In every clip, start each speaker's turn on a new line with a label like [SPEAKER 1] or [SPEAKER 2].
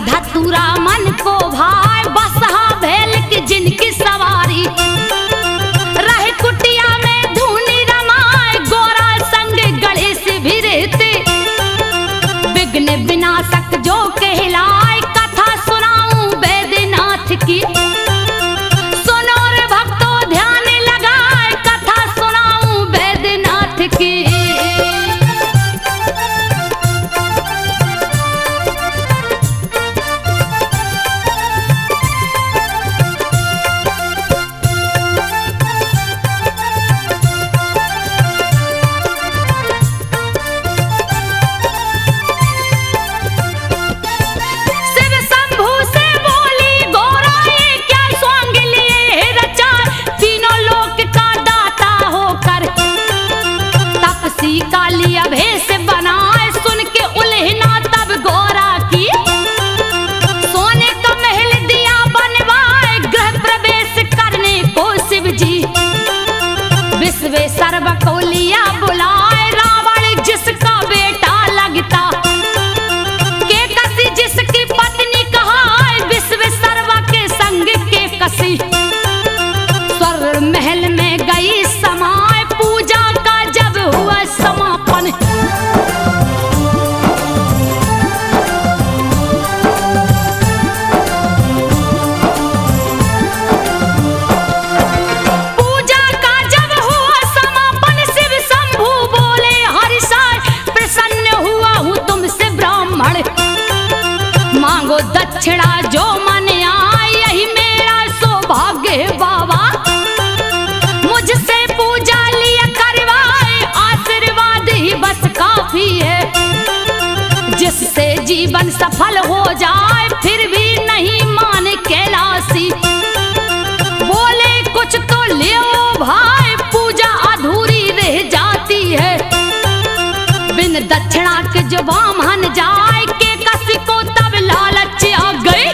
[SPEAKER 1] धतूरा मन को भाई बसहा भेल की जिनकी सवारी रहे कुटिया में धूनी रमाए गोरा संग गणेश भी रहते विघ्न विनाशक जो कहलाए कथा सुनाऊं बैद्यनाथ की सुनो रे भक्तों ध्यान लगाए कथा सुनाऊं बैद्यनाथ की। कालिया भेष बनाए सुन के उल्हना तब गोरा की सोने का महल दिया बनवाए गृह प्रवेश करने को शिव जी विश्वेश्वर को लिया बुलाए रावण जिसका बेटा लगता के कसी जिसकी पत्नी कहाए विश्वेश्वर के संग के कसी स्वर महल में गई समाए पूजा का जब हुआ समापन पूजा का जब हुआ समापन शिव शंभू बोले हरिषाय प्रसन्न हुआ हूँ तुमसे ब्राह्मण मांगो दक्षिणा जो मन आए यही मेरा सौभाग्य है बाबा मुझसे पूजा लिया करवाए आशीर्वाद ही बस काफी है जिससे जीवन सफल हो जाए फिर भी नहीं माने कैलाशी बोले कुछ तो ले भाई पूजा अधूरी रह जाती है बिन दक्षिणा के जो ब्राह्मण जाए के कसी को तब लालच आ गई।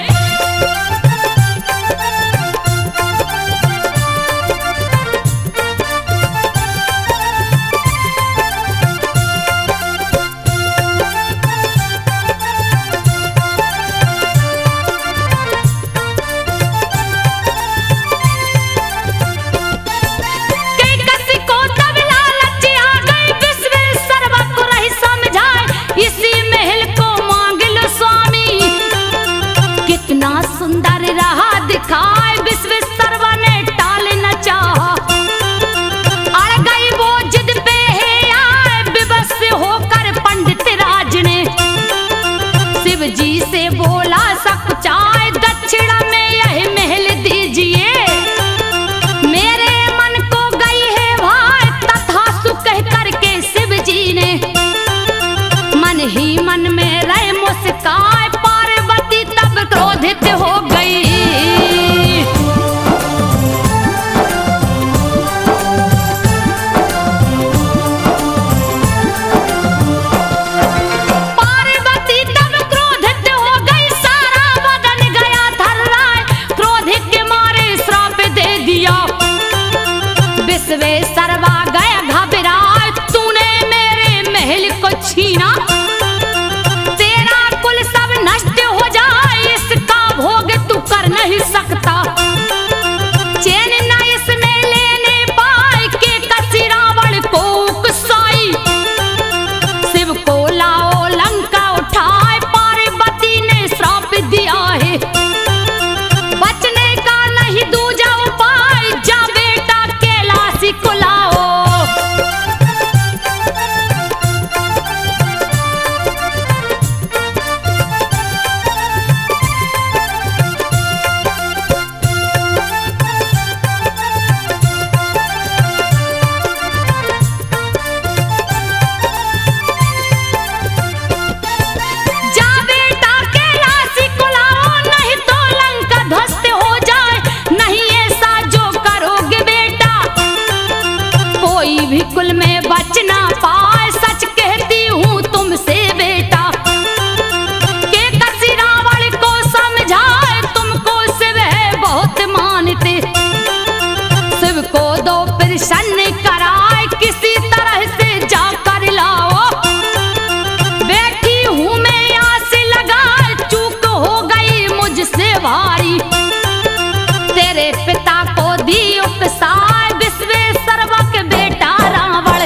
[SPEAKER 1] कर नहीं सकता। चैन न इसमें लेने पाए के कसी रावण को उकसाई। शिव को लाओ लंका उठाए, पार्वती ने श्राप दिया है। बचने का नहीं दूजा उपाय, जा बेटा कैलाशी को लाओ। जा बेटा कैलाशी को लाओ, नहीं तो लंका ध्वस्त हो जाए। नहीं ऐसा जो करोगे बेटा, कोई भी कुल में बच ना पाए। सच कहती हूँ तुमसे बेटा, के कसी रावण को समझाए। तुमको शिव है बहुत मानते, शिव को दो प्रसन्न कराए। किसी तरह से जाकर लाओ, बैठी हूँ मैं आस लगाए। चूक हो गई मुझसे भारी, तेरे पिता को दी उपसाय। विश्वेश्वरवा के बेटा रावण,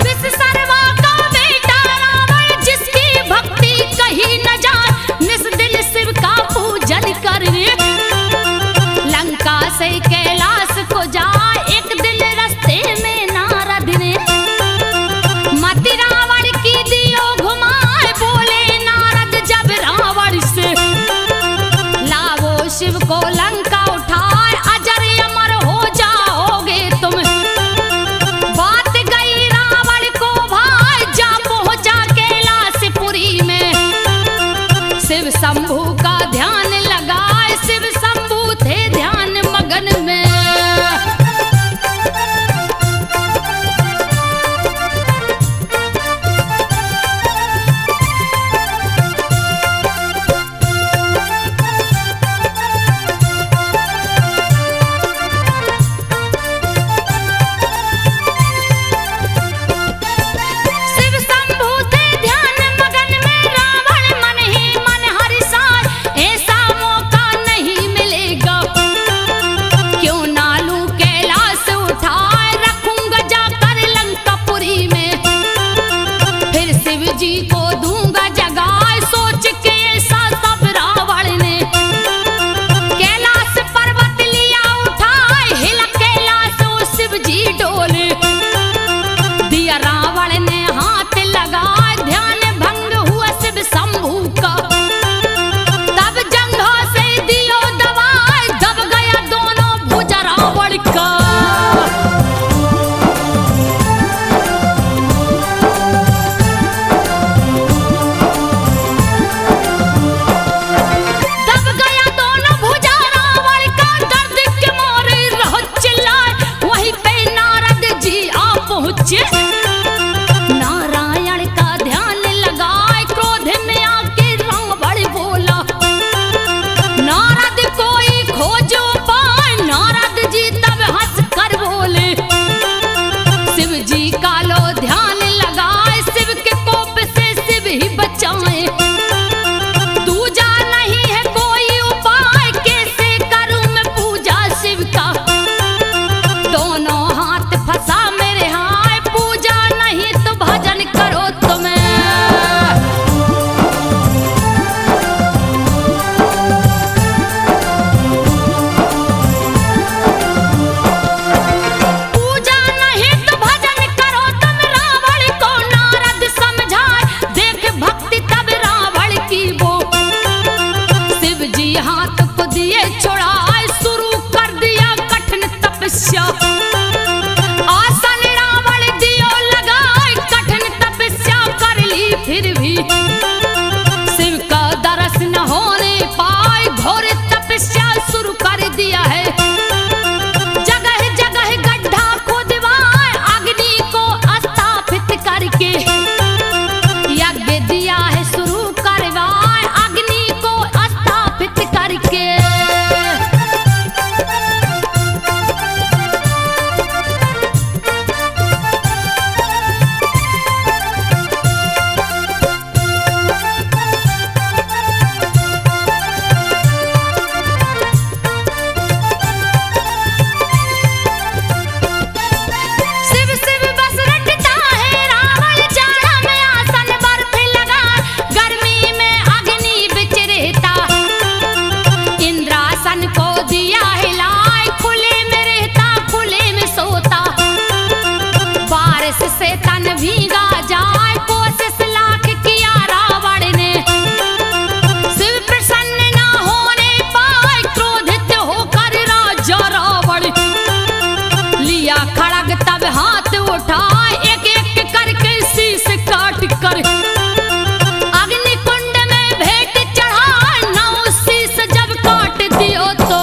[SPEAKER 1] विश्वेश्वरवा का बेटा रावण, जिसकी भक्ति कहीं न जाए। निस दिल शिव का पूजन कर लंका से कैलाश को जाए। एक दिन रास्ते में नारद ने मति रावण की दियो घुमाए। बोले नारद जब रावण से, लावो शिव को लंका उठाए। अजर अमर हो जाओगे तुम। बात गई रावण को भाई, जा पहुंचा कैलाशपुरी में। शिव शंभू का ध्यान लगाए, शिव शंभू थे ध्यान मगन में। शिव शंभू थे ध्यान मगन में, रावण मन ही मन हर्षाए। ऐसा मौका नहीं मिलेगा, क्यों ना लूं कैलाश उठाए। रखूंगा जाकर लंकापुरी में, फिर शिव जी को दूंगा जगाए। सोच के ऐसा सब रावण ने कैलाश पर्वत लिया उठाए। हिला कैलाश ओ शिव जी डोले, दिया रावण ने हाथ लगाए। ध्यान भंग हुआ शिव शंभू का, तब जंघा से दियो दबाए। दब गया दोनों भुजा रावण का। दब गया दोनों भुजा रावण का, दर्द के मारे रहो चिल्लाए। वहीं पे नारद जी आ पहुंचे, नारायण का ध्यान लगाए। क्रोध में आके रावण बोला, नारद कोई खोजो पाए। नारद जी तब हंस कर बोले, शिव जी का लो ध्यान लगाए। शिव के कोप से शिव ही बचाए। दूजा नहीं है कोई उपाय, कैसे करूं मैं पूजा शिव का। दोनों हाथ फंसा मेरे हाय, पूजा गैस से तन भीगा जाए, कोशिश लाख किया रावण ने, शिव प्रसन्न ना होने पाए, क्रोधित होकर राजा रावण लिया खड़ग तब हाथ उठाए, एक एक करके शीश काट कर अग्निकुंड में भेंट चढ़ाए, नौ शीश जब काट दियो तो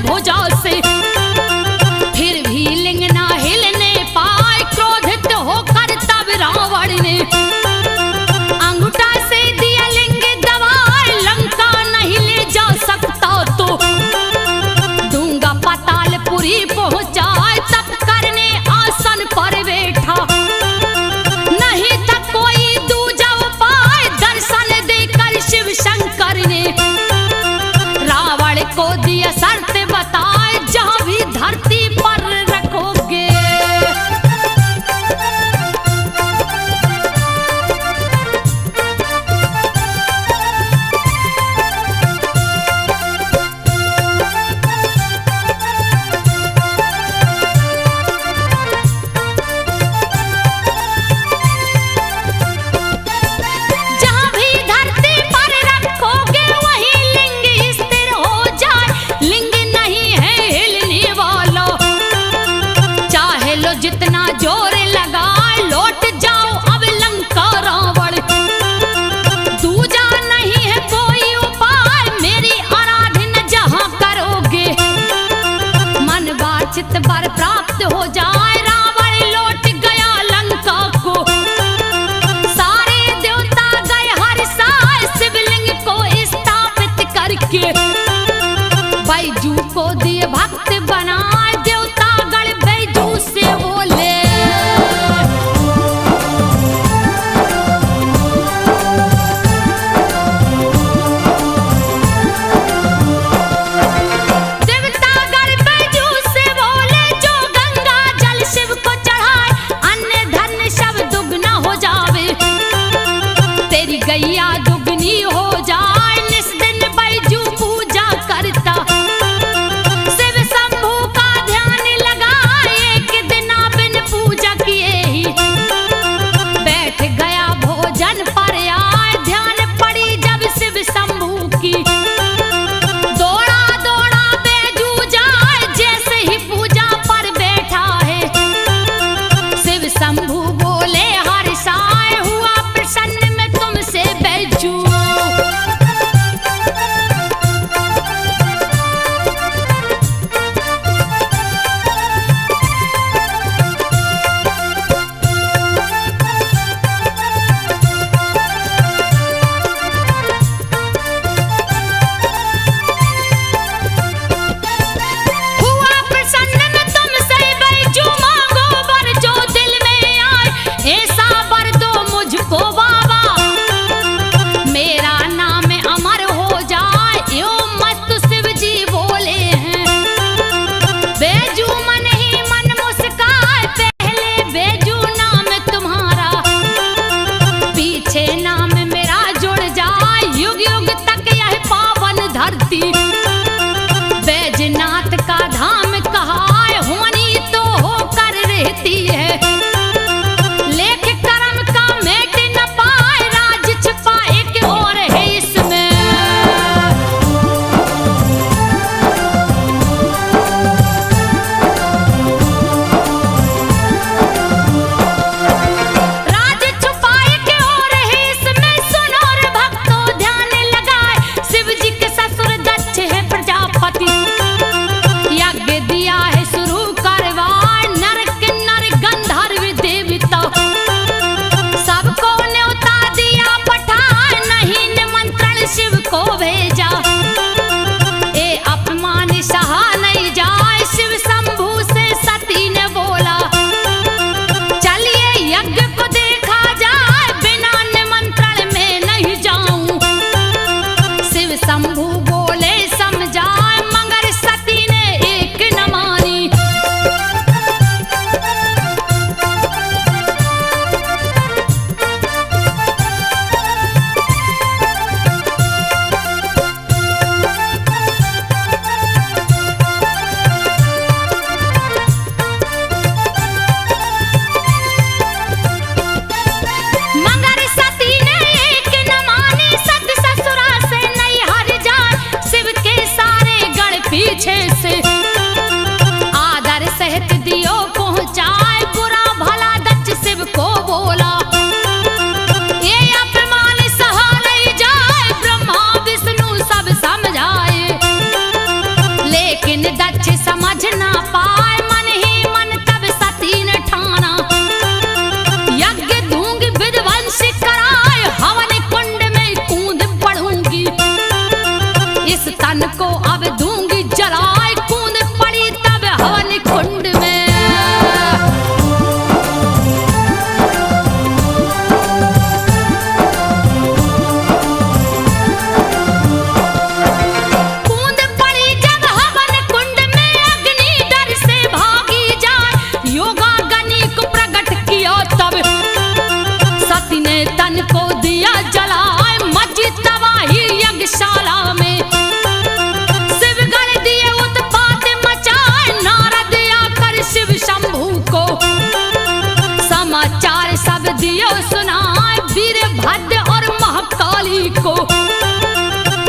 [SPEAKER 1] भुजा से, फिर भी लिंग ना हिलने पाए। क्रोधित होकर तब रावण ने अंगूठा से दिया लिंग दबाए। लंका नहीं ले जा सकता तो दूंगा पातालपुरी पहुंचाए। तब करने आसन पर बैठा, नहीं था कोई दूजा उपाय। दर्शन देकर शिव शंकर ने रावण को दिया शर्त बताए, जहां भी धरती पर रखोगे जितना जोर लगा लौट जाओ अब लंका रावण। दूजा नहीं है कोई उपाय, मेरी आराधना जहां करोगे मन वांछित वर प्राप्त हो जाए। रावण लौट गया लंका को, सारे देवता गए हर्षाए। शिवलिंग को स्थापित करके बैजू को दिए भक्त बनाए। देवता गण बैजू से बोले, देवता गण बैजू से बोले, जो गंगा जल शिव को चढ़ाए अन्य धन सब दुगना हो जावे। तेरी गैया दुगनी हो जाए, निस दिन बैजू पूजा करता। शिव शंभू का ध्यान लगाए, एक दिन बिन पूजा किए ही बैठ गया भोजन पर आए। ध्यान पड़ी जब शिव शंभू की, दौड़ा दौड़ा बैजू जाए। जैसे ही पूजा पर बैठा है शिव शंभू बोले हर्षाए, हुआ प्रसन्न मैं तुमसे बैजू। हुआ प्रसन्न मैं तुमसे बैजू, मांगो वर जो दिल में आए। ऐसा वर दो मुझको बाबा, मेरा नाम अमर हो जाए। यो मत शिव जी बोले हैं। बैजू मन ही मन मुस्काए, पहले बैजू नाम तुम्हारा, पीछे नाम मेरा जुड़ जाए। युग युग तक यह पावन धरती बैजनाथ का धाम कहा है। होनी तो होकर रहती है, लेख कर्म का मेट न पाए। राज छिपा एक और है इसमें, राज छुपा एक और है इसमें। सुनो रे भक्तों ध्यान लगाए, शिव जी के ससुर दक्ष है प्रजापति। यज्ञ दिया है शुरू करवाए, नर किन्नर गंधर्व देवता सबको न्योता दिया पठाए। नहीं निमंत्रण शिव को भेजा, ए अपमान सहा नहीं जाए। शिव शंभू से सती ने बोला, चलिए यज्ञ को देखा जाए। बिना निमंत्रण में नहीं जाऊं। शिव शंभू बोले समझाए, मगर इस तन को अब दूंगी जलाए, कूद पड़ी तब हवन कुंड में। कूद पड़ी जब हवन कुंड में, अग्नि डर से भागी जाए, योगाग्नि को प्रकट किया तब सती ने तन को दिया जलाए, मची तबाही यज्ञशाला में। शिवगण दिए उत्पात मचाए, नारद आकर शिव शंभू को समाचार सब दियो सुनाए, वीरभद्र और महाकाली को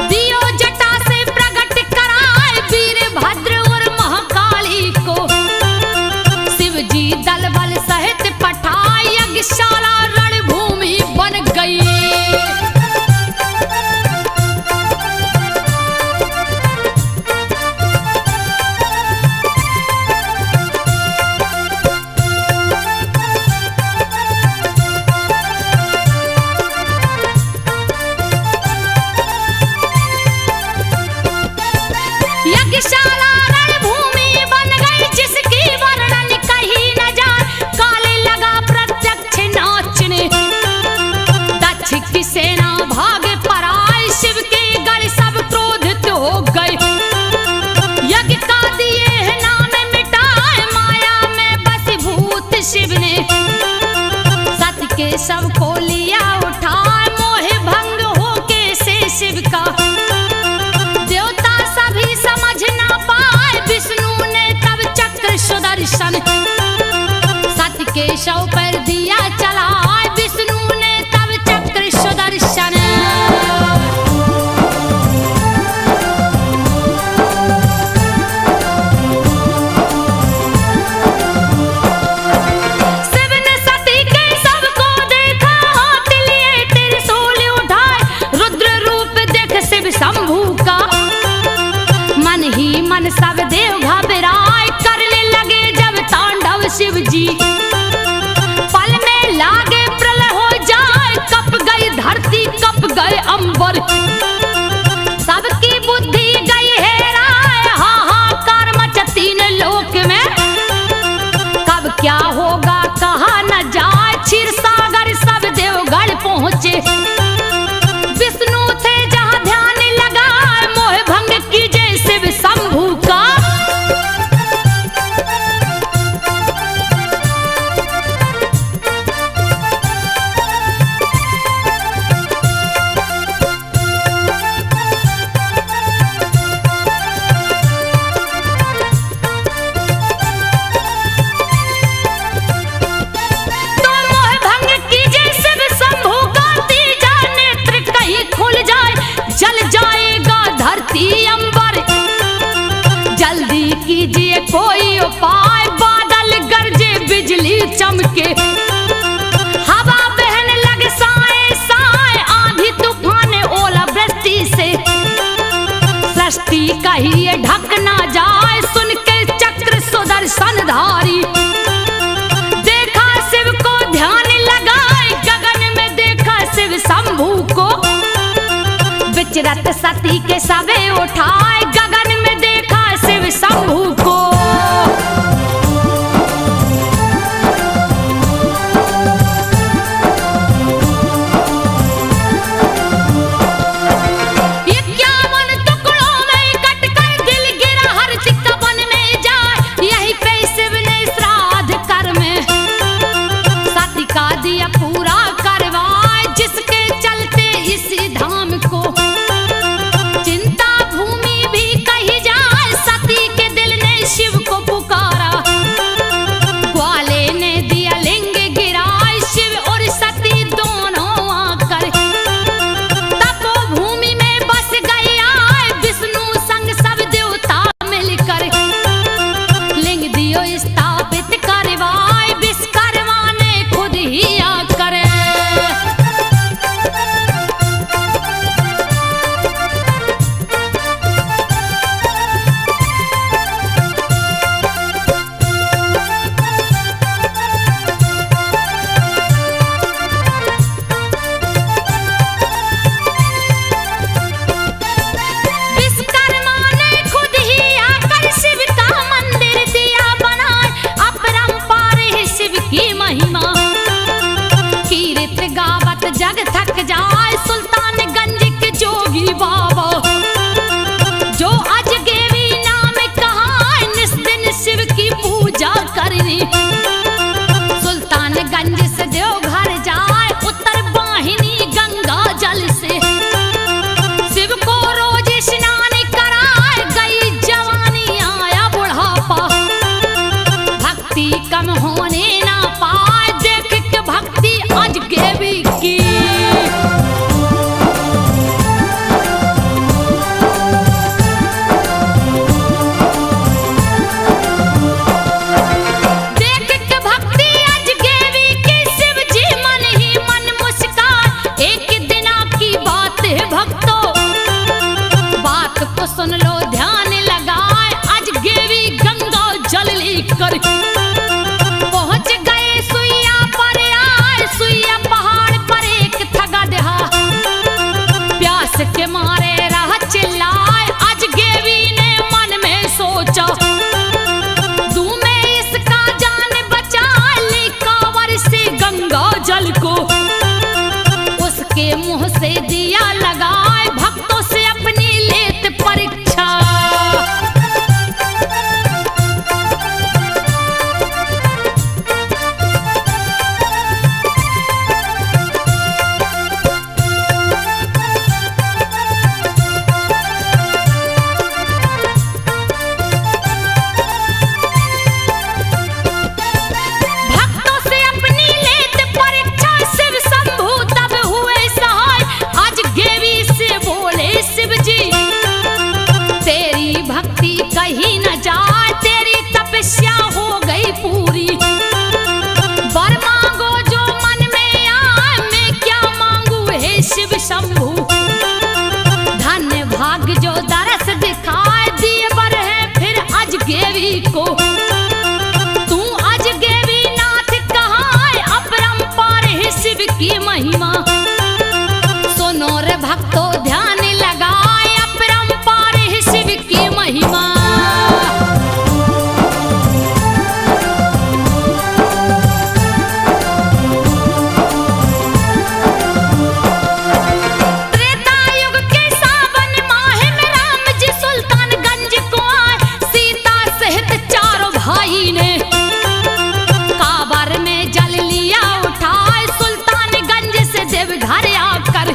[SPEAKER 1] दियो जटा से प्रकट कराए, वीरभद्र और महाकाली को शिव जी दल बल सहित पठाए, यज्ञशाला रणभूमि बन गई। यज्ञशाला रणभूमि बन गई, जिसकी वर्णन कही न जाए, काले लगा प्रत्यक्ष नाचने, दक्ष की सेना भाग पराए, शिव के गढ़ सब क्रोधित हो गए, यज्ञ का दिए नाम मिटाए, माया में बसीभूत शिव ने सत्य के शव को लिया उठाए, मोह भंग होके से शिव का देवता सभी समझ ना पाए, विष्णु ने तब चक्र सुदर्शन सत्य के शव पर दिया चलाए, विष्णु ने तब चक्र सुदर्शन। शिव ने सती के शव को देखा, हाथ लिए त्रिशूल उठाए, रुद्र रूप देख शिव शंभू का मन ही मन सब देव घबराए, करने लगे जब तांडव शिव जी, पल में लागे प्रलय हो जाए, कप गई धरती कप गए अंबर, सबकी बुद्धि गई हेराए, हाहाकार मचा तीन लोक में, कब क्या होगा कहा न जाए, क्षीर सागर सब देवगढ़ पहुंचे, विष्णु थे जहां ध्यान लगाए, मोह भंग कीजे शिव शंभू का। तो मोह भंग कीजे शिव शंभू का, तीजा नेत्र कहीं खुल जाए, जल जाएगा धरती अंबर, जल्दी कीजिए कोई उपाय, बादल गरजे बिजली चमके, हवा बहन लगे साए साए, आंधी तूफान ओला वृष्टि से सृष्टि कहिए ढक ना जाए, सुन के चक्र सुदर्शन धारी, देखा शिव को ध्यान लगाए, गगन में देखा शिव शंभू को, विचरत सती के सबे उठाए, गगन में देखा शिव शंभू को। चिंता भूमि भी सुन लो ध्यान लगाए, आज गेवी गंगा जल लेकर पहुंच गए सुइया पर आए। सुइया पहाड़ पर एक थगा दहा, प्यास के मारे रहा चिल्लाए। आज गेवी ने मन में सोचा, तू मैं इसका जान बचा ली कांवर से गंगा जल को। उसके मुंह से दिया लगाए, भक्तों से अपनी लेत परीक्षा। भक्तों से अपनी लेत परीक्षा, शिव शंभू तब हुए सहाय। आज गेवी से बोले शिव जी, तेरी भक्ति कहीं न जाए, तेरी तपस्या हो गई पूरी। वर मांगो जो मन में आए, मैं क्या मांगू हे शिव शंभू। धन्य भाग जो दरस दिखाए, दिए वर है फिर आज गेवी को। तू आज गेवी नाथ कहाँ, अपरंपार है शिव की महिमा। सुनो रे भक्तों ध्यान लगाए, अपरंपार है शिव की महिमा। त्रेता युग के सावन माह में राम जी सुल्तानगंज को आए। सीता सहित चारों भाई ने कांवर में जल लिया उठाए। सुल्तानगंज से देवघर आकर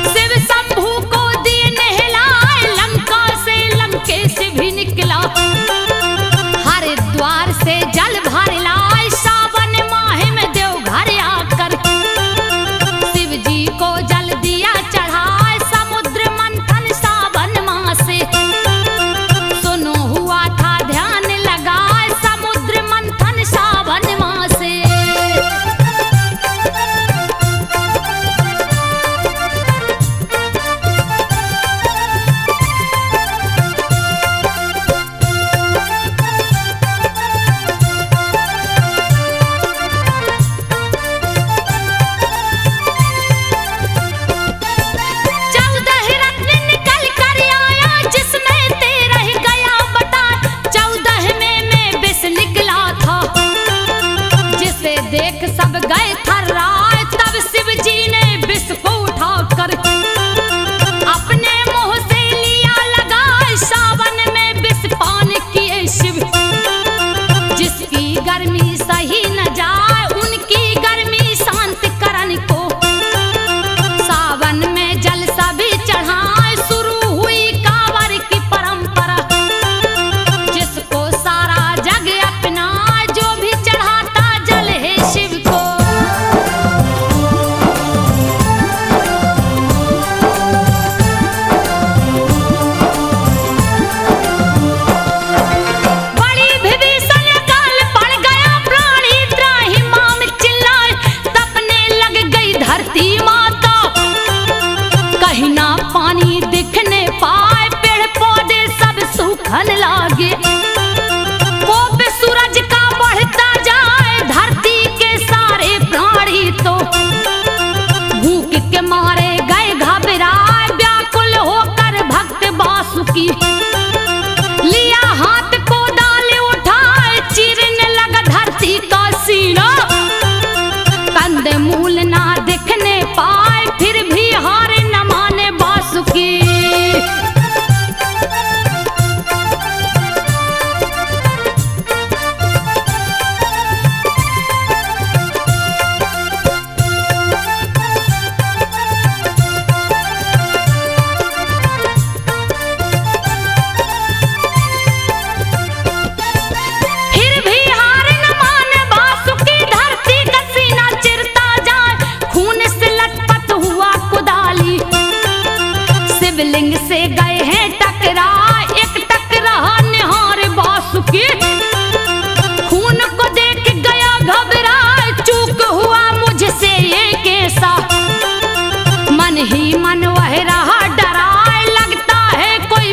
[SPEAKER 1] शिव शंभू को दिए नहलाए। लंका से लंकेश भी निकला, हरिद्वार से जल भर लाए। सावन माह में देवघर आकर शिव जी को जल दिया चढ़ाए। समुद्र मंथन सावन माह से, सुनो हुआ था ध्यान लगाए। समुद्र मंथन सावन माह से। चौदह रत्न निकल कर आया, जिसमें 13 गया बता। 14 में मैं विष निकला था, जिसे देख सब गए थर्राए। तब शिव जी ने विष को उठाकर अपने मुंह से लिया लगाए। सावन में विष पान किए शिव, जिसकी गर्मी सही न जाए, उनकी गर्मी शांत करन को। सावन में जल सभी चढ़ाए, शुरू हुई कांवर की परंपरा। जिसको सारा जग अपना, जो भी चढ़ाता जल है शिव को। बड़ी विभीषण काल पड़ गया, प्राणी त्राहि माम चिल्लाए। तपने लग गई धरती माता, कहीं ना पानी दिखने पाए। पेड़ पौधे सब सूखन लागे, कोप सूरज का बढ़ता जाए। धरती के सारे प्राणी तो भूख के मारे गए घबराए। व्याकुल होकर भक्त वासुकी लिया हाथ को डाले उठाए। चीरने लगा धरती का सीना, कंद मूल ना दिखने पाए। फिर भी हार न माने वासुकी। फिर भी हार न माने वासुकी, धरती का सीना चिरता जाए। खून से लटपट हुआ कुदाली, शिवलिंग से गए हैं टकरा। एक टकरा निहार वासुकी, खून को देख गया घबरा। चूक हुआ मुझसे ये कैसा, मन ही मन वह रहा डरा। लगता है कोई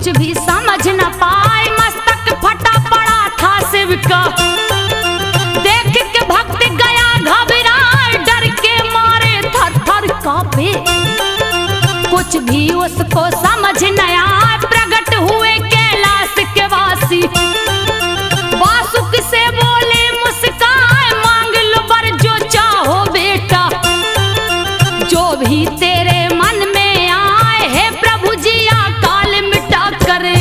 [SPEAKER 1] कुछ भी समझ न पाए, मस्तक फटा पड़ा था शिव का। देख के भक्त गया घबराए, डर के मारे थर थर कांपे। कुछ भी उसको समझ न आए, प्रकट हुए कैलाश के वासी। वासुक से बोले मुस्काए, मांग लो वर जो चाहो बेटा, जो भी तेरे मन में आए, हे प्रभु जी अकाल मिटा करे।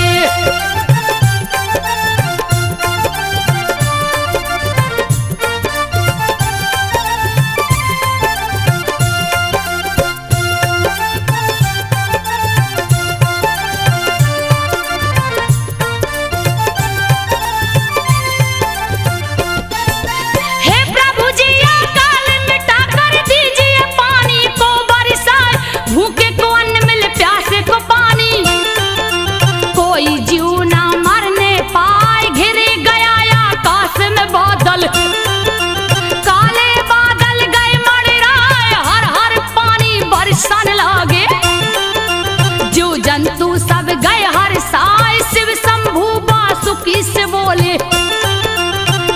[SPEAKER 1] जंतु सब गए हर साय, शिव शंभु वासुकी से बोले,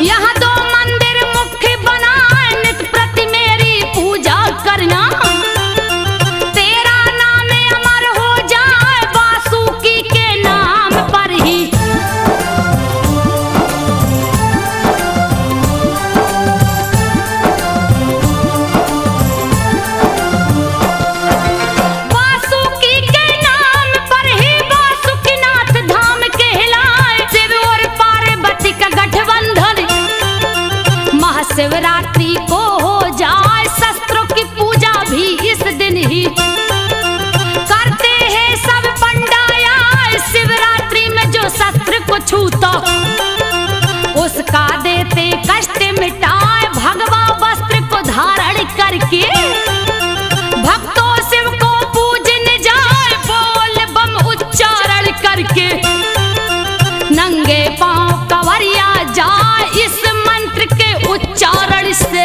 [SPEAKER 1] यहाँ 2 मंदिर मुख्य बनाए, नित प्रति मेरी पूजा करना। तेरा नाम अमर हो जाए, वासुकी के नाम पर ही। शिवरात्रि को हो जाए, शस्त्रों की पूजा भी इस दिन ही करते हैं सब पंडाया। शिवरात्रि में जो शस्त्र को छूता, उसका देते कष्ट मिटाए। भगवा वस्त्र को धारण करके भक्तों शिव को पूजने जाए, बोल बम उच्चारण करके नंगे पांव कंवरिया जाए, इस मंत्र के उच्चारण से।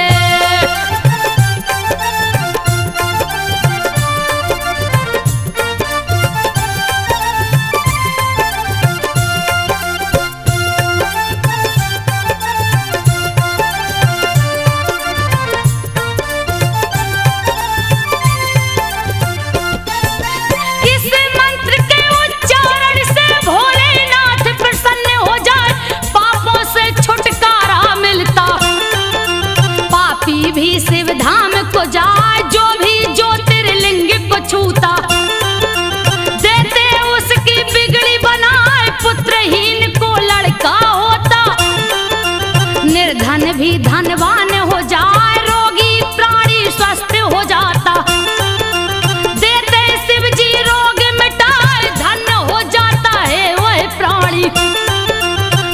[SPEAKER 1] भी शिव धाम को जाए, जो भी ज्योतिर्लिंग को छूता, देते उसकी बिगड़ी बनाए। पुत्रहीन को लड़का होता, निर्धन भी धनवान हो जाए, रोगी प्राणी स्वस्थ हो जाता। देते शिव जी रोग मिटाए, धन हो जाता है वह प्राणी।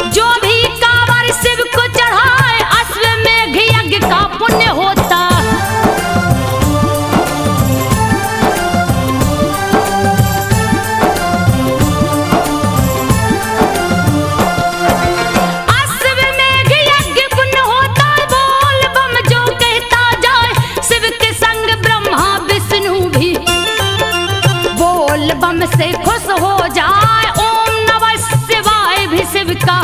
[SPEAKER 1] जो भी कांवर शिव को चढ़ाए, अश्वमेघ यज्ञ का पुण्य होता। अश्वमेघ यज्ञ पुण्य होता, बोल बम जो कहता जाए। शिव के संग ब्रह्मा विष्णु भी बोल बम से खुश हो जाए। ओम नमः शिवाय भी शिव का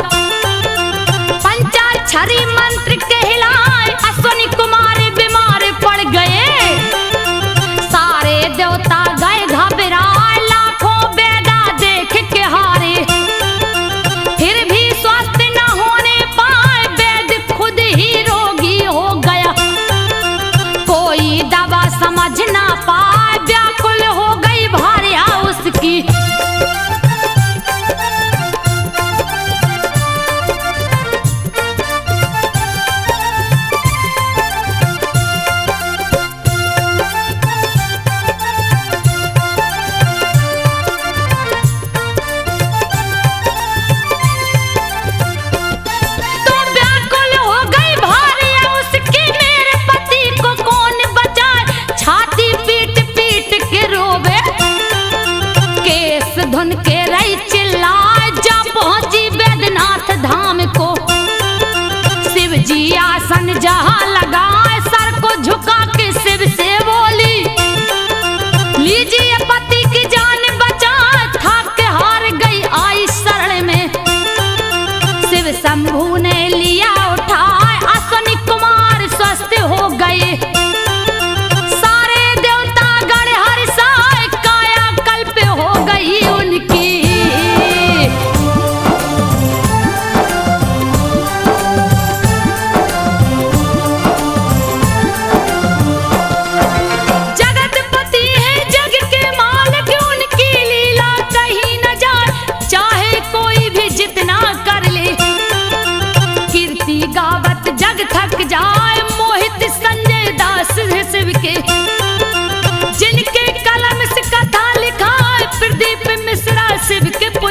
[SPEAKER 1] पंचाक्षरी मंत्र कहलाए। अश्वनी कुमार बीमार पड़ गए, सारे देवता गए घबराए। लाखों वेदा देख के हारे, फिर भी स्वस्थ न होने पाए। वेद खुद ही रोगी हो गया, कोई दवा समझ ना पाए। व्याकुल हो गई भार्या उसकी, धुन के रही चिल्लाए। जा पहुंची बैद्यनाथ धाम को, शिव जी आसन जहां लगाए। सर को झुका के शिव से बोली, लीजिए पति की जान बचा। थक हार गई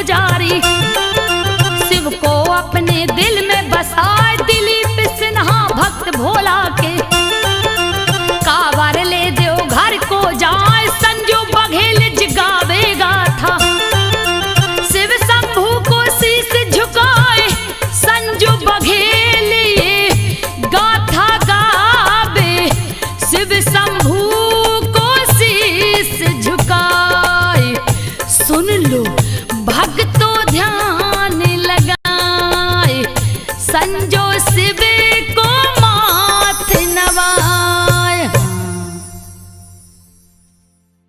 [SPEAKER 1] पुजारी। शिव को अपने दिल में बसाए दिलीप सिन्हा भक्त भोला के। कावर ले दो घर को जाए संजू बघेल जगावेगा था। शिव शंभू को शीश झुकाए संजू बघेल गाथा गावे। शिव शंभू को शीश झुकाए। सुन लो भक्तों ध्यान लगाए संजो शिव